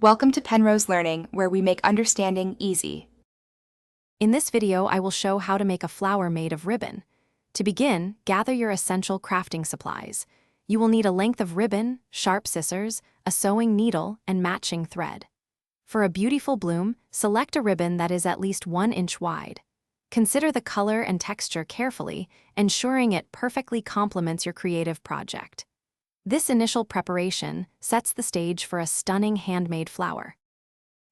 Welcome to Penrose Learning, where we make understanding easy. In this video, I will show how to make a flower made of ribbon. To begin, gather your essential crafting supplies. You will need a length of ribbon, sharp scissors, a sewing needle, and matching thread. For a beautiful bloom, select a ribbon that is at least 1 inch wide. Consider the color and texture carefully, ensuring it perfectly complements your creative project. This initial preparation sets the stage for a stunning handmade flower.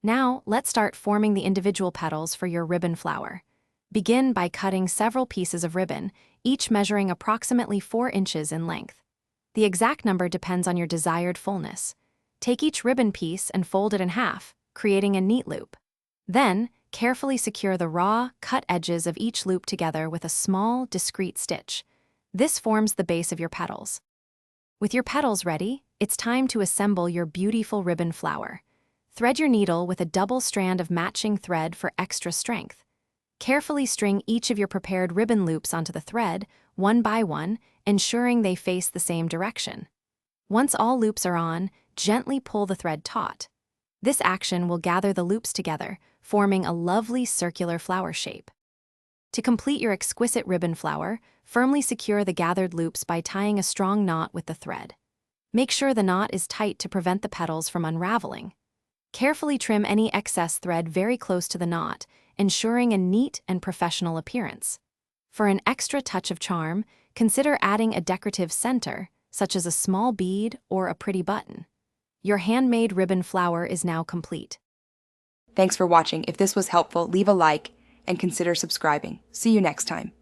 Now, let's start forming the individual petals for your ribbon flower. Begin by cutting several pieces of ribbon, each measuring approximately 4 inches in length. The exact number depends on your desired fullness. Take each ribbon piece and fold it in half, creating a neat loop. Then, carefully secure the raw, cut edges of each loop together with a small, discreet stitch. This forms the base of your petals. With your petals ready, it's time to assemble your beautiful ribbon flower. Thread your needle with a double strand of matching thread for extra strength. Carefully string each of your prepared ribbon loops onto the thread, one by one, ensuring they face the same direction. Once all loops are on, gently pull the thread taut. This action will gather the loops together, forming a lovely circular flower shape. To complete your exquisite ribbon flower, firmly secure the gathered loops by tying a strong knot with the thread. Make sure the knot is tight to prevent the petals from unraveling. Carefully trim any excess thread very close to the knot, ensuring a neat and professional appearance. For an extra touch of charm, consider adding a decorative center, such as a small bead or a pretty button. Your handmade ribbon flower is now complete. Thanks for watching. If this was helpful, leave a like and consider subscribing. See you next time.